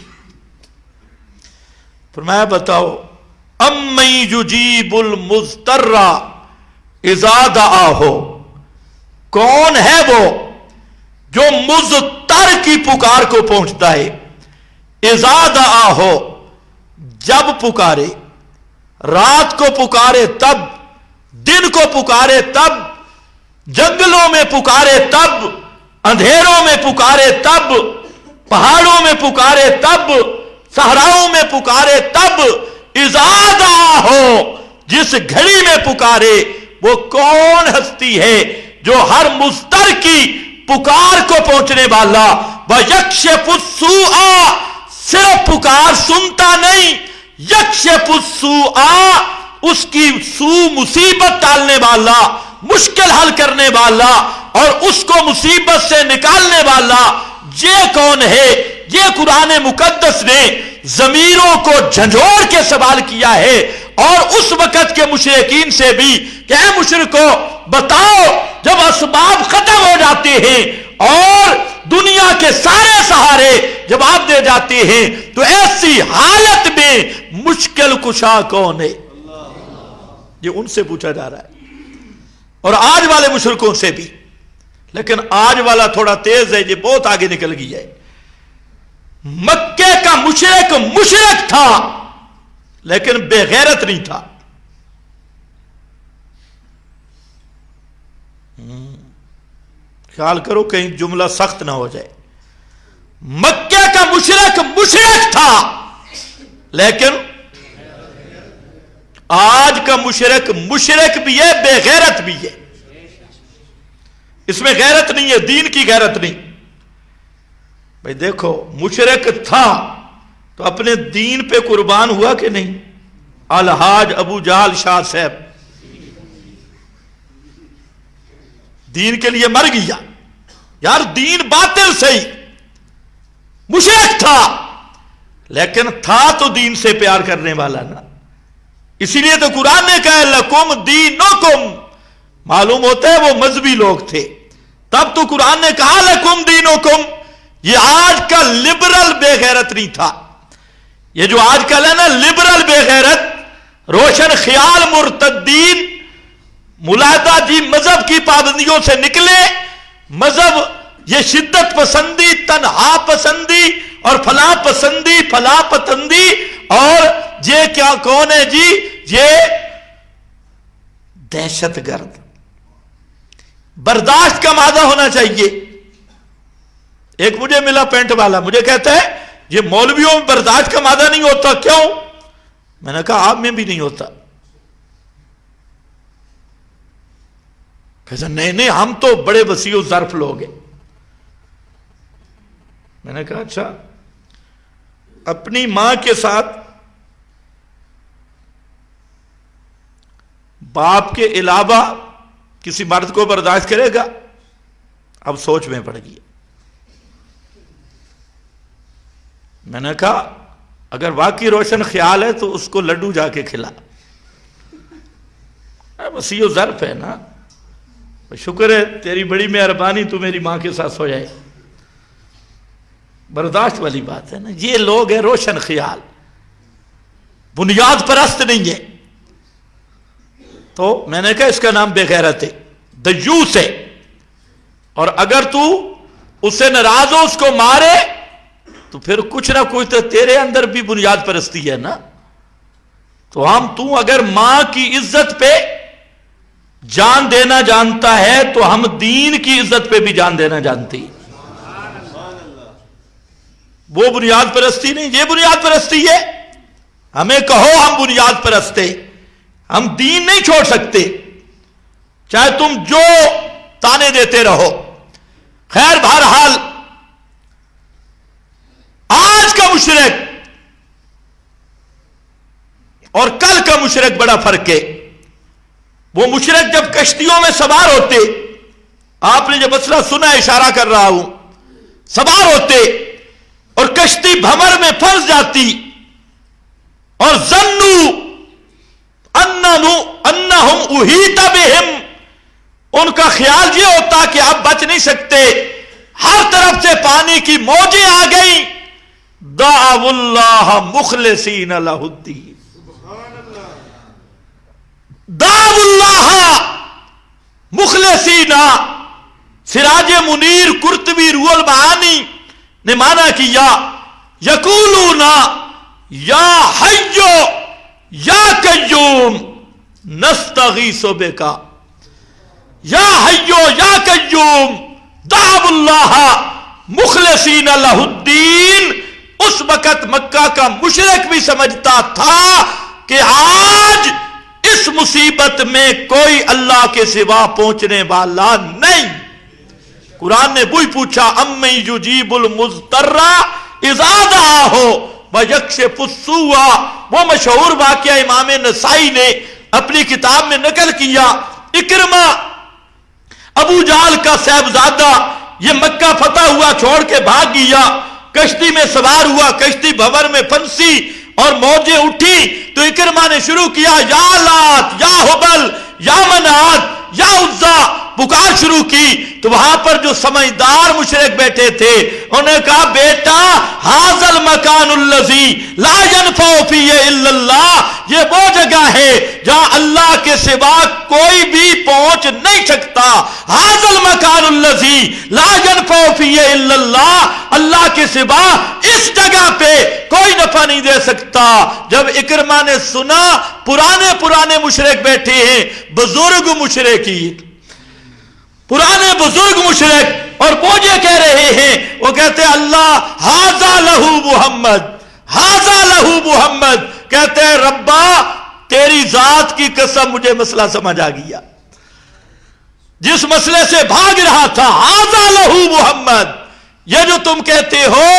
فرمایا بتاؤ امن یجیب المضطر اذا دعاہ، کون ہے وہ جو مضطر کی پکار کو پہنچتا ہے. اذا دعاہ، جب پکارے، رات کو پکارے تب، دن کو پکارے تب، جنگلوں میں پکارے تب، اندھیروں میں پکارے تب، پہاڑوں میں پکارے تب، صحراؤں میں پکارے تب. اذا دعاہ، جس گھڑی میں پکارے. وہ کون ہستی ہے جو ہر مضطر کی پکار کو پہنچنے والا. وَيَكْشِفُ السُّوءَ، صرف پکار سنتا نہیں، یکشف السوء، اس کی سوء مصیبت ٹالنے والا، مشکل حل کرنے والا، اور اس کو مصیبت سے نکالنے والا. یہ کون ہے؟ یہ قرآن مقدس نے ضمیروں کو جھنجھوڑ کے سوال کیا ہے، اور اس وقت کے مشرکین سے بھی کہ اے مشرکو بتاؤ، جب اسباب ختم ہو جاتے ہیں اور دنیا کے سارے سہارے جواب دے جاتے ہیں، تو ایسی حالت میں مشکل کشا کون ہے؟ یہ ان سے پوچھا جا رہا ہے، اور آج والے مشرکوں سے بھی. لیکن آج والا تھوڑا تیز ہے، یہ بہت آگے نکل گئی ہے. مکے کا مشرک مشرک تھا لیکن بے غیرت نہیں تھا. خیال کرو کہیں جملہ سخت نہ ہو جائے. مکے کا مشرک مشرک تھا لیکن آج کا مشرک مشرک بھی ہے، بے غیرت بھی ہے. اس میں غیرت نہیں ہے، دین کی غیرت نہیں. بھائی دیکھو، مشرک تھا تو اپنے دین پہ قربان ہوا کہ نہیں؟ الحاج ابو جہل شاہ صاحب دین کے لیے مر گیا. یار دین باطل صحیح، مشرک تھا لیکن تھا تو دین سے پیار کرنے والا نا. اسی لیے تو قرآن نے کہا لکم دینکم، معلوم ہوتا ہے وہ مذہبی لوگ تھے. تب تو قرآن نے کہا لکم دینکم. یہ آج کا لبرل بے غیرت نہیں تھا. یہ جو آج کل ہے نا لبرل بے غیرت، روشن خیال مرتدین، ملاحدہ جی مذہب کی پابندیوں سے نکلے. مذہب یہ شدت پسندی، تنہا پسندی، اور فلاں پسندی، فلاں پسندی، اور یہ کیا کون ہے جی؟ یہ دہشت گرد. برداشت کا مادہ ہونا چاہیے. ایک مجھے ملا پینٹ والا، مجھے کہتا ہے یہ مولویوں میں برداشت کا مادہ نہیں ہوتا. کیوں؟ میں نے کہا آپ میں بھی نہیں ہوتا. کہتا نہیں ہم تو بڑے وسیع و ظرف لوگ ہیں. میں نے کہا اچھا، اپنی ماں کے ساتھ باپ کے علاوہ کسی مرد کو برداشت کرے گا؟ اب سوچ میں پڑ گئی. میں نے کہا اگر واقعی روشن خیال ہے تو اس کو لڈو جا کے کھلا. وسیع و ظرف ہے نا. شکر ہے تیری بڑی مہربانی تو میری ماں کے ساتھ سو جائے. برداشت والی بات ہے نا. یہ لوگ ہیں روشن خیال, بنیاد پرست نہیں ہے. تو میں نے کہا اس کا نام بے غیرت ہے, دیوس ہے. اور اگر تو اس سے ناراض ہو, اس کو مارے, تو پھر کچھ نہ کچھ تو تیرے اندر بھی بنیاد پرستی ہے نا. تو اگر ماں کی عزت پہ جان دینا جانتا ہے تو ہم دین کی عزت پہ بھی جان دینا جانتے ہیں. وہ بنیاد پرستی نہیں, یہ بنیاد پرستی ہے. ہمیں کہو ہم بنیاد پرستے, ہم دین نہیں چھوڑ سکتے, چاہے تم جو تانے دیتے رہو. خیر بہرحال آج کا مشرک اور کل کا مشرک بڑا فرق ہے. وہ مشرک جب کشتیوں میں سوار ہوتے, آپ نے جو مسئلہ سنا, اشارہ کر رہا ہوں, سوار ہوتے اور کشتی بھنور میں پھنس جاتی, اور ظنوا انہم احیط بہم, ان کا خیال یہ ہوتا کہ اب بچ نہیں سکتے, ہر طرف سے پانی کی موجیں آ گئیں. دعوا اللہ مخلصین لہ الدین, دعوا اللہ مخلصین. سراج منیر قرطبی روح المعانی نے مانا کیا, یقولون یا حی یا قیوم نستغیث بکا, یا حی یا قیوم دعوا اللہ مخلصین لہ الدین. اس وقت مکہ کا مشرک بھی سمجھتا تھا کہ آج اس مصیبت میں کوئی اللہ کے سوا پہنچنے والا نہیں. قرآن نے وہی پوچھا, امن یجیب المضطر اذا دعاہ ویکشف السوء. وہ مشہور واقعہ امام نسائی نے اپنی کتاب میں نقل کیا. اکرمہ ابو جہل کا صاحبزادہ, یہ مکہ فتح ہوا, چھوڑ کے بھاگ گیا, کشتی میں سوار ہوا, کشتی بھنور میں پھنسی اور موجیں اٹھی. تو اکرمہ نے شروع کیا, یا لات یا حبل یا منات یا عزا, پکار شروع کی. تو وہاں پر جو سمجھدار مشرک بیٹھے تھے, انہوں نے کہا, بیٹا ھذا المکان الذی لا ینفع فیہ الا اللہ, یہ وہ جگہ ہے جہاں اللہ کے سوا کوئی بھی پہنچ نہیں سکتا. ھذا المکان الذی لا ینفع فیہ الا اللہ, اللہ کے سوا اس جگہ پہ کوئی نفع نہیں دے سکتا. جب اکرمہ نے سنا پرانے مشرک بیٹھے ہیں, بزرگ مشرکین, پرانے بزرگ مشرک, اور وہ یہ کہہ رہے ہیں, وہ کہتے ہیں اللہ ھذا لہ محمد, ھذا لہ محمد. کہتے ہیں ربا تیری ذات کی قسم مجھے مسئلہ سمجھ آ گیا, جس مسئلے سے بھاگ رہا تھا, ھذا لہ محمد. یہ جو تم کہتے ہو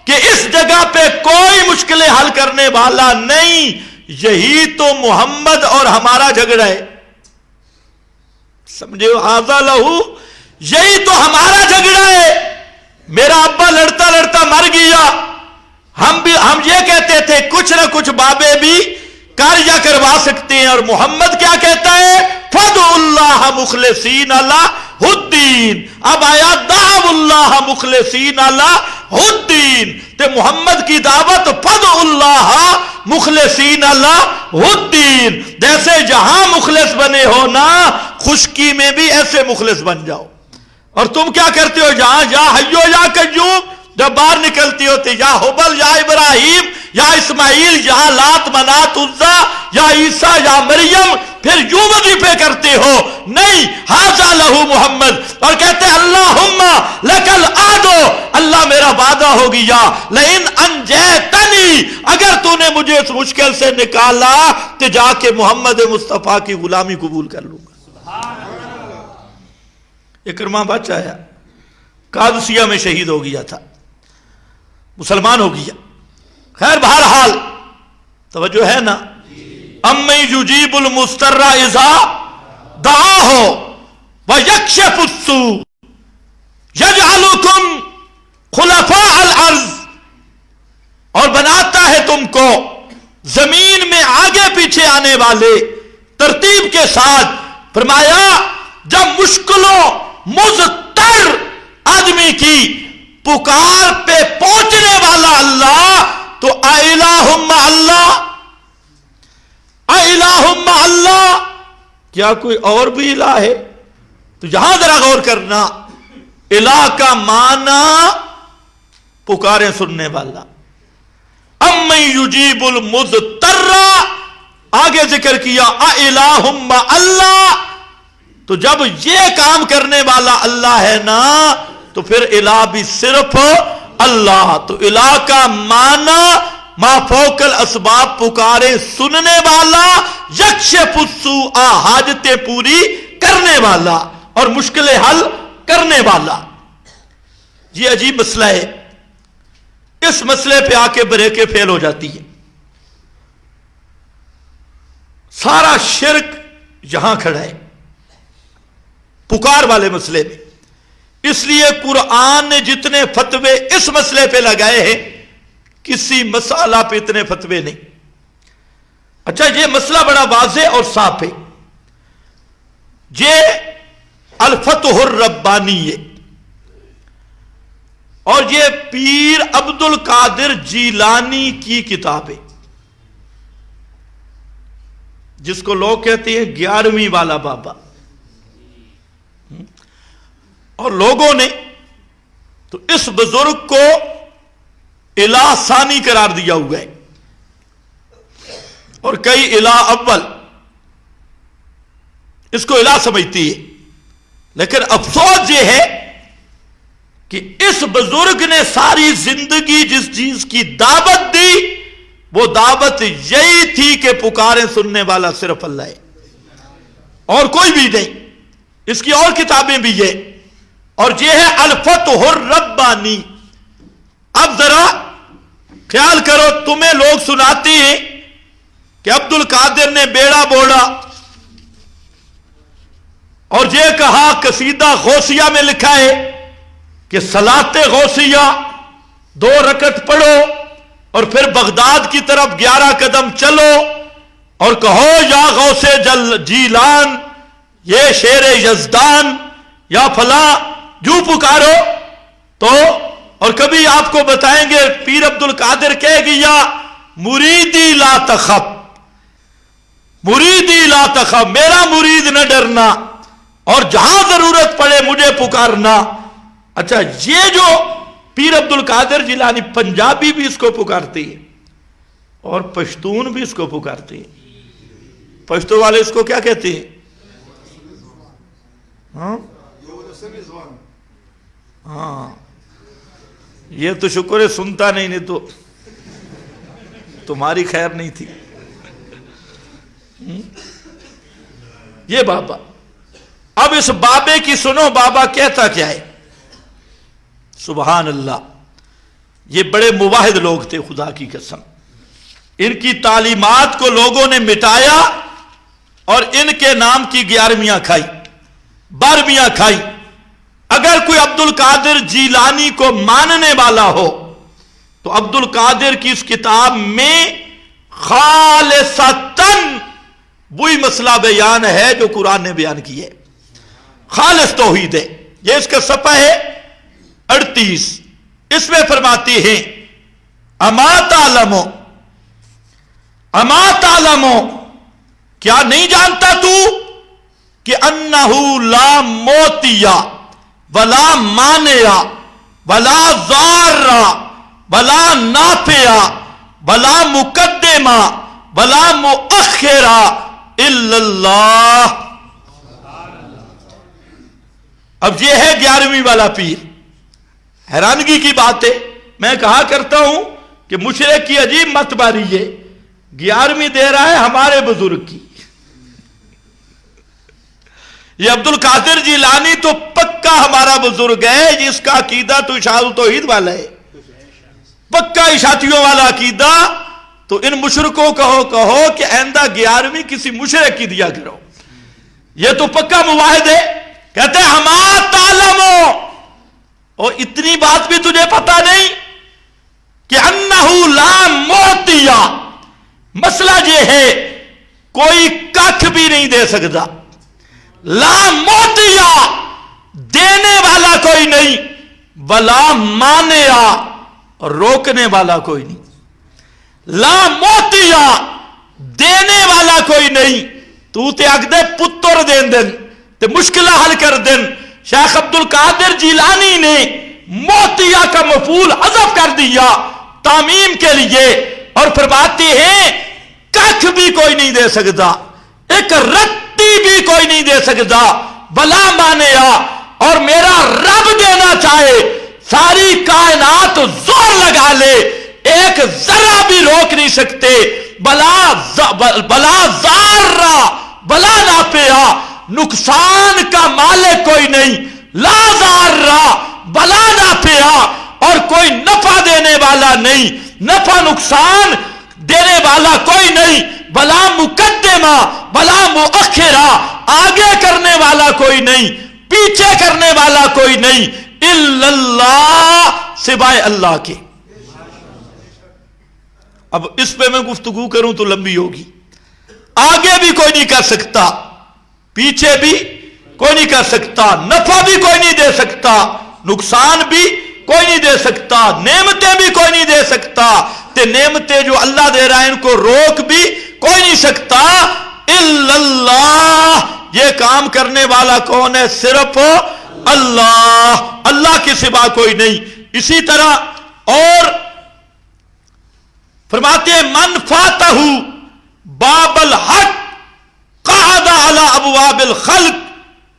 کہ اس جگہ پہ کوئی مشکلیں حل کرنے والا نہیں, یہی تو محمد اور ہمارا جھگڑا ہے. سمجھے, ھذا لہ, یہی تو ہمارا جھگڑا ہے. میرا ابا لڑتا لڑتا مر گیا, ہم یہ کہتے تھے کچھ نہ کچھ بابے بھی کر یا کروا سکتے ہیں, اور محمد کیا کہتا ہے, فدعوا اللہ مخلصین لہ الدین. اب آیا دعوا اللہ مخلصین لہ الدین, تو محمد کی دعوت فدعوا اللہ مخلصین لہ الدین. جیسے جہاں مخلص بنے ہو نا, خشکی میں بھی ایسے مخلص بن جاؤ. اور تم کیا کرتے ہو, جہاں یا حیو یا قیوم, جب باہر نکلتی ہوتی یا حبل یا ابراہیم یا اسماعیل, یا لات منات عزا یا عیسیٰ یا مریم, پھر یوں وظیفے کرتے ہو. نہیں, ھذا لہ محمد, اور کہتے ہیں اللہم لکل عہد, اللہ میرا وعدہ ہو گیا, لئن انجیتنی, اگر تو نے مجھے اس مشکل سے نکالا تو جا کے محمد مصطفیٰ کی غلامی قبول کر لوں گا. اکرمہ بچ آیا, قادسیہ میں شہید ہو گیا تھا, مسلمان ہو گیا. خیر بہرحال توجہ ہے نا, امن یجیب المضطر اذا دعاہ ویکشف السوء یجعلکم خلفاء الارض, اور بناتا ہے تم کو زمین میں آگے پیچھے آنے والے, ترتیب کے ساتھ. فرمایا جب مشکلوں مضطر آدمی کی پکار پہ پہنچنے والا اللہ تو الہم اللہ، الہم اللہ، کیا کوئی اور بھی الہ ہے؟ تو یہاں ذرا غور کرنا، الہ کا معنی پکاریں سننے والا، امن یجیب المضطر، آگے ذکر کیا الہم اللہ، تو جب یہ کام کرنے والا اللہ ہے نا تو پھر الہ بھی صرف اللہ۔ تو الہ کا معنی ما فوق الاسباب، پکاریں سننے والا، یکشف السوء، حاجتیں پوری کرنے والا اور مشکلیں حل کرنے والا۔ یہ عجیب مسئلہ ہے، اس مسئلے پہ آ کے بریکیں فیل ہو جاتی ہیں، سارا شرک یہاں کھڑا ہے پکار والے مسئلے میں۔ اس لیے قرآن نے جتنے فتوے اس مسئلے پہ لگائے ہیں کسی مسئلہ پہ اتنے فتوے نہیں۔ اچھا، یہ مسئلہ بڑا واضح اور صاف ہے، یہ الفتح الربانی ہے، اور یہ پیر عبد القادر جیلانی کی کتاب ہے، جس کو لوگ کہتے ہیں 11ویں والا بابا۔ اور لوگوں نے تو اس بزرگ کو الہ ثانی قرار دیا ہوا ہے، اور کئی الہ اول اس کو الہ سمجھتی ہے۔ لیکن افسوس یہ ہے کہ اس بزرگ نے ساری زندگی جس چیز کی دعوت دی وہ دعوت یہی تھی کہ پکاریں سننے والا صرف اللہ ہے اور کوئی بھی نہیں۔ اس کی اور کتابیں بھی یہ، اور یہ ہے الفتح الربانی۔ اب ذرا خیال کرو، تمہیں لوگ سناتے ہیں کہ عبد القادر نے بیڑا بوڑا اور یہ کہا قصیدہ غوثیہ میں لکھا ہے کہ صلاۃ غوثیہ 2 رکعت پڑھو اور پھر بغداد کی طرف 11 قدم چلو اور کہو یا غوث جیلان، یہ شیر یزدان، یا فلاں، جو پکارو تو۔ اور کبھی آپ کو بتائیں گے پیر عبد القادر کہہ گیا مریدی لا تخف، مریدی لا تخف، میرا مرید نہ ڈرنا اور جہاں ضرورت پڑے مجھے پکارنا۔ اچھا، یہ جو پیر عبد القادر جیلانی، پنجابی بھی اس کو پکارتے ہیں اور پشتون بھی اس کو پکارتے ہیں۔ پشتو والے اس کو کیا کہتے ہیں؟ ہاں، یہ تو شکر ہے سنتا نہیں تو تمہاری خیر نہیں تھی۔ یہ بابا، اب اس بابے کی سنو، بابا کہتا کیا ہے؟ سبحان اللہ، یہ بڑے موحد لوگ تھے، خدا کی قسم۔ ان کی تعلیمات کو لوگوں نے مٹایا اور ان کے نام کی 11ویاں کھائی، 12ویاں کھائی۔ اگر کوئی عبد القادر جیلانی کو ماننے والا ہو تو عبد القادر کی اس کتاب میں خالصتاً وہی مسئلہ بیان ہے جو قرآن نے بیان کی ہے، خالص توحید ہے۔ یہ اس کا صفحہ ہے 38، اس میں فرماتے ہیں اما تعلمو، اما تعلمو، کیا نہیں جانتا تو کہ انہو لا موتیا ولا مانیا ولا ضارا ولا نافیا ولا مقدمہ ولا مؤخرہ الا اللہ۔ اب یہ ہے 11ویں والا پیر۔ حیرانگی کی بات ہے، میں کہا کرتا ہوں کہ مشرک کی عجیب مت باری ہے، 11ویں دے رہا ہے ہمارے بزرگ کی۔ یہ عبد القادر جیلانی تو پکا ہمارا بزرگ ہے، جس کا عقیدہ تو اشاعت التوحید والا ہے، پکا اشاعتیوں والا عقیدہ۔ تو ان مشرکوں کہو کہ آئندہ 11ویں کسی مشرک کی دیا کرو، یہ تو پکا موحد ہے۔ کہتے ہیں ہما تعلمو، اور اتنی بات بھی تجھے پتا نہیں کہ انہو لا موتیا، مسئلہ یہ ہے کوئی ککھ بھی نہیں دے سکتا، لا موتیا دینے والا کوئی نہیں، ولا مانیا روکنے والا کوئی نہیں۔ لا موتیا دینے والا کوئی نہیں، تو تے اگ دے پتر دین دن تے مشکلہ حل کر دن۔ شیخ عبد القادر جیلانی نے موتیا کا مفعول حذف کر دیا تعمیم کے لیے، اور فرماتے ہیں کچھ بھی کوئی نہیں دے سکتا، ایک رتی بھی کوئی نہیں دے سکتا، بلا مانیا، اور میرا رب دینا چاہے ساری کائنات زور لگا لے ایک ذرہ بھی روک نہیں سکتے۔ بلا ضارہ بلا نافعہ، نقصان کا مالک کوئی نہیں، لا ضارہ بلا نافعہ، اور کوئی نفع دینے والا نہیں، نفع نقصان دینے والا کوئی نہیں، بلا مقدمہ بلا مؤخرہ، آگے کرنے والا کوئی نہیں، پیچھے کرنے والا کوئی نہیں، الا اللہ سوائے اللہ کے۔ اب اس پہ میں گفتگو کروں تو لمبی ہوگی۔ آگے بھی کوئی نہیں کر سکتا، پیچھے بھی کوئی نہیں کر سکتا، نفع بھی کوئی نہیں دے سکتا، نقصان بھی کوئی نہیں دے سکتا، نعمتیں بھی کوئی نہیں دے سکتا، تے نعمتیں جو اللہ دے رہا ہے ان کو روک بھی کوئی نہیں سکتا، الا اللہ۔ یہ کام کرنے والا کون ہے؟ صرف اللہ، اللہ کے سوا کوئی نہیں۔ اسی طرح اور فرماتے ہیں من فاتہ باب الحق قعد علی ابواب الخلق،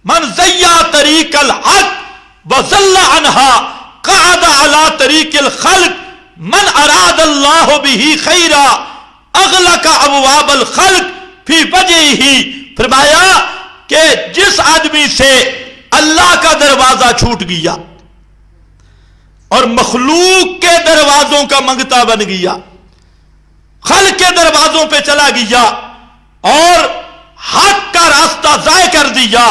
من زیا طریق الحق وضل عنها قعد علی طریق الخلق، من اراد اللہ به خیرا اغلق ابواب الخلق فی وجہہ۔ فرمایا کہ جس آدمی سے اللہ کا دروازہ چھوٹ گیا اور مخلوق کے دروازوں کا منگتا بن گیا، خلق کے دروازوں پہ چلا گیا اور حق کا راستہ ضائع کر دیا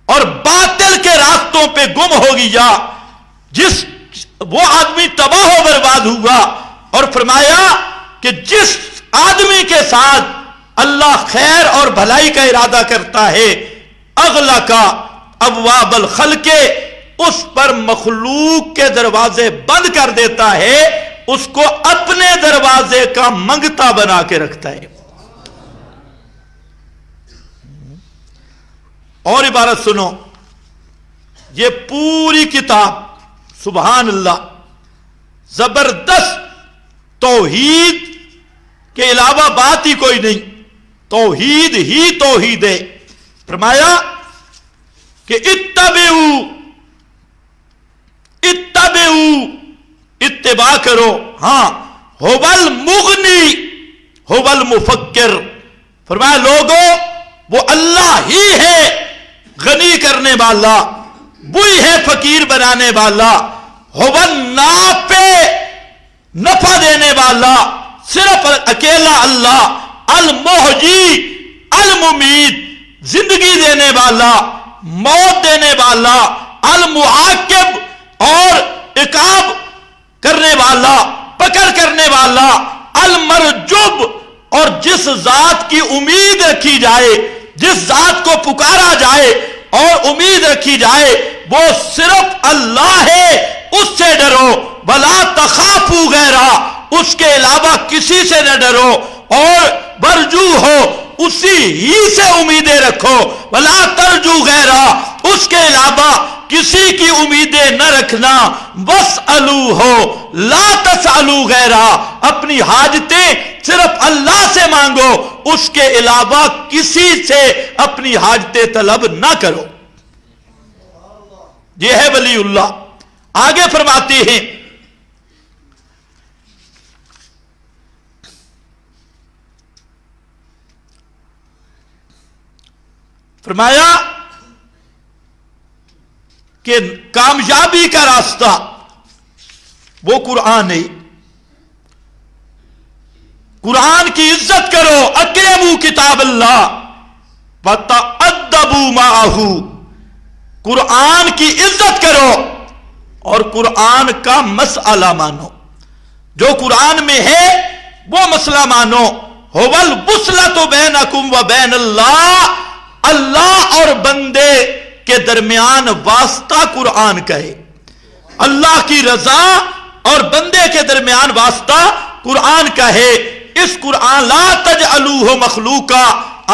اور باطل کے راستوں پہ گم ہو گیا، وہ آدمی تباہ و برباد ہوا۔ اور فرمایا کہ جس آدمی کے ساتھ اللہ خیر اور بھلائی کا ارادہ کرتا ہے، اغلق ابواب الخلق، اس پر مخلوق کے دروازے بند کر دیتا ہے، اس کو اپنے دروازے کا منگتا بنا کے رکھتا ہے۔ اور عبارت سنو، یہ پوری کتاب سبحان اللہ زبردست، توحید کے علاوہ بات ہی کوئی نہیں، توحید ہی توحید ہے۔ فرمایا کہ اتبعوا اتباع کرو، ہاں، هو المغنی هو المفکر۔ فرمایا لوگوں وہ اللہ ہی ہے غنی کرنے والا، وہی ہے فقیر بنانے والا، هو النافع نفع دینے والا، صرف اکیلا اللہ، المحیی الممیت زندگی دینے والا، موت دینے والا، المعاقب اور عقاب کرنے والا، پکڑ کرنے والا، المرجوب اور جس ذات کی امید رکھی جائے، جس ذات کو پکارا جائے اور امید رکھی جائے وہ صرف اللہ ہے، اس سے ڈرو، ولا تخافوا غیرہ، اس کے علاوہ کسی سے نہ ڈرو، اور برجو ہو اسی ہی سے امیدیں رکھو، ولا ترجو غیرہ، اس کے علاوہ کسی کی امیدیں نہ رکھنا، واسألو ہو لا تسألو غیرہ، اپنی حاجتیں صرف اللہ سے مانگو، اس کے علاوہ کسی سے اپنی حاجتیں طلب نہ کرو۔ یہ ہے ولی اللہ۔ آگے فرماتے ہیں فرمایا کہ کامیابی کا راستہ وہ قرآن ہے، قرآن کی عزت کرو، اکرموا کتاب اللہ وتأدبوا معہ، قرآن کی عزت کرو اور قرآن کا مسئلہ مانو، جو قرآن میں ہے وہ مسئلہ مانو۔ هو الوصلۃ بینکم و بین اللہ، اللہ اور بندے کے درمیان واسطہ قرآن کا ہے. اللہ کی رضا اور بندے کے درمیان واسطہ قرآن کا ہے. اس قرآن لا تجعلوہ مخلوقا،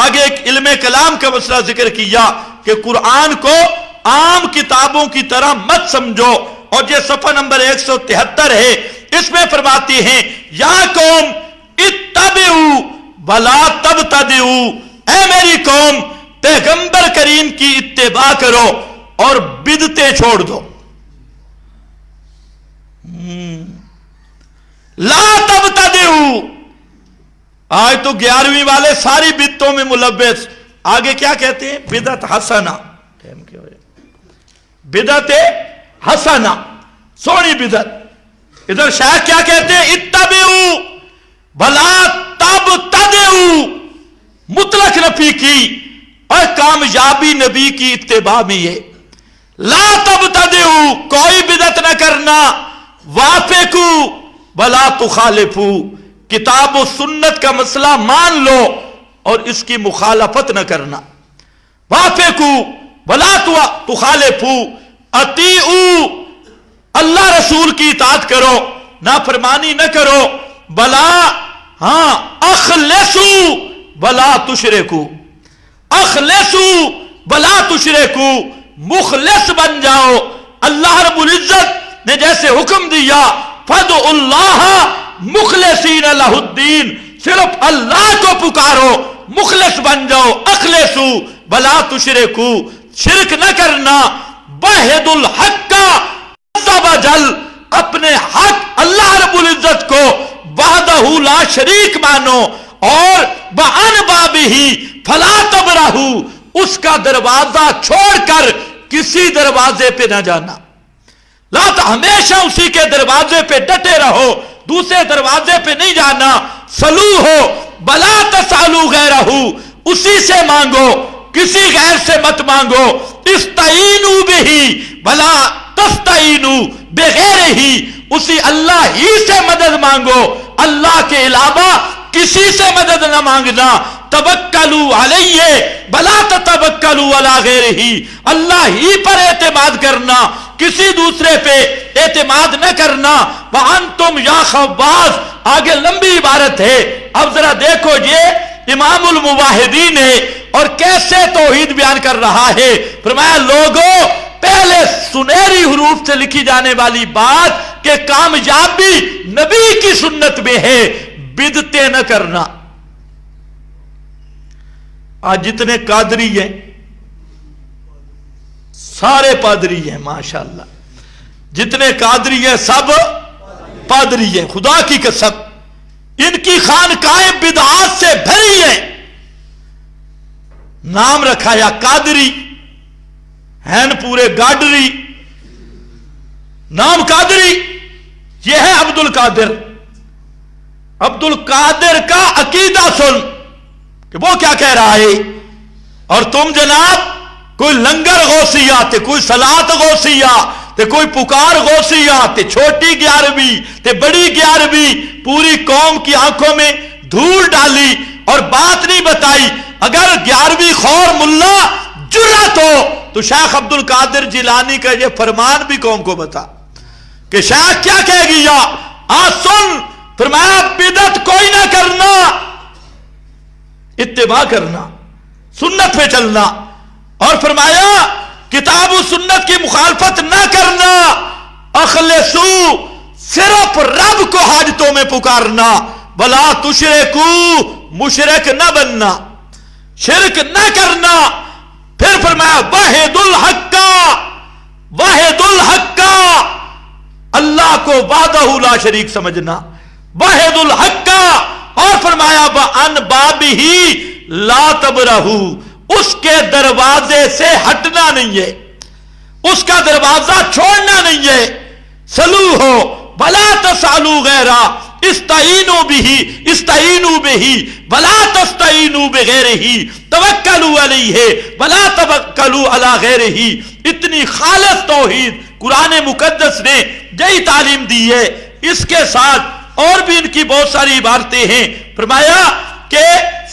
آگے ایک علم کلام کا مسئلہ ذکر کیا کہ قرآن کو عام کتابوں کی طرح مت سمجھو، اور یہ صفحہ نمبر 173 ہے. اس میں فرماتے ہیں یا قوم اتبعوا ولا تبتدعوا، اے میری قوم پیغمبر کریم کی اتباع کرو اور بدعتیں چھوڑ دو. لا تبتدعوا، آج تو 11ویں والے ساری بدعتوں میں ملوث. آگے کیا کہتے ہیں؟ بدعت حسنہ، بدعت حسنہ، سونی بدعت. ادھر شاہ کیا کہتے ہیں؟ اتبعوا بلا تبتدعوا، مطلق نفی کی، اور کامیابی نبی کی اتباع میں ہے. لا تبتدعوا، کوئی بدعت نہ کرنا. وافقوا بلا تخالفوا، کتاب و سنت کا مسئلہ مان لو اور اس کی مخالفت نہ کرنا. وافقوا بلا تخالفوا، اطیعوا، اللہ رسول کی اطاعت کرو، نافرمانی نہ کرو. بلا اخلصوا بلا تشرکوا، اخلصوا بلا تشرکوا، مخلص بن جاؤ. اللہ رب العزت نے جیسے حکم دیا فادعوا اللہ مخلصین لہ الدین، صرف اللہ کو پکارو، مخلص بن جاؤ. اخلصوا بلا تشرکوا، شرک نہ کرنا. وحد الحق عز وجل، اپنے حق اللہ رب العزت کو وحدہ لا شریک مانو. اور بَعَنْ بَابِهِ فَلَا تَبْرَحُوا، اس کا دروازہ چھوڑ کر کسی دروازے پہ نہ جانا. ہمیشہ اسی کے دروازے پہ ڈٹے رہو، دوسرے دروازے پہ نہیں جانا. سلو ہو بلا تسالو غیرہ، اسی سے مانگو، کسی غیر سے مت مانگو. استعینوا بہ بلا تستعینوا بغیرہ، اسی اللہ ہی سے مدد مانگو، اللہ کے علاوہ کسی سے مدد نہ مانگنا. توکلوا علیہ بلا تتوکلوا علی غیرہ، اللہ ہی پر اعتماد کرنا، کسی دوسرے پہ اعتماد نہ کرنا. وَأَنْتُمْ یا خواص، آگے لمبی عبارت ہے. اب ذرا دیکھو، یہ امام الموحدین ہے اور کیسے توحید بیان کر رہا ہے. فرمایا لوگوں، پہلے سنہری حروف سے لکھی جانے والی بات کہ کامیابی نبی کی سنت میں ہے، بدعتیں نہ کرنا. آج جتنے قادری ہیں سارے پادری ہیں، ماشاءاللہ، جتنے قادری ہیں سب پادری ہیں. خدا کی قسم، ان کی خانقاہیں بدعات سے بھری ہیں. نام رکھا یا قادری، ہیں پورے گاڈری، نام قادری. یہ ہے عبد القادر. عبد القادر کا عقیدہ سن کہ وہ کیا کہہ رہا ہے. اور تم جناب کوئی لنگر غوثیہ تے کوئی صلاۃ غوثیہ تے کوئی پکار غوثیہ تے چھوٹی 11ویں تے بڑی 11ویں، پوری قوم کی آنکھوں میں دھول ڈالی اور بات نہیں بتائی. اگر 11ویں خور ملا جرات ہو تو شیخ عبد القادر جیلانی کا یہ فرمان بھی قوم کو بتا کہ شیخ کیا کہہ گیا. سن، فرمایا بدعت کوئی نہ کرنا، اتباع کرنا، سنت پہ چلنا. اور فرمایا کتاب و سنت کی مخالفت نہ کرنا. اخلصوا، صرف رب کو حاجتوں میں پکارنا. بلا تشرکوا، مشرک نہ بننا، شرک نہ کرنا. پھر فرمایا وحد الحق، وحد الحق، اللہ کو وحدہ لا شریک سمجھنا. وحد الحق. اور فرمایا وَعَنْ بَابِهِ لَا تَبْرَحُوا، اس کے دروازے سے ہٹنا نہیں ہے، اس کا دروازہ چھوڑنا نہیں ہے. سلو ہو بلا تسالو غیرہ، استعینوا بہ بلا تستعینوا بغیرہ، توکلوا علیہ بلا توکلوا علی غیرہ. اتنی خالص توحید قرآن مقدس نے یہی تعلیم دی ہے. اس کے ساتھ اور بھی ان کی بہت ساری عبارتیں ہیں. فرمایا کہ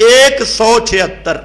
176।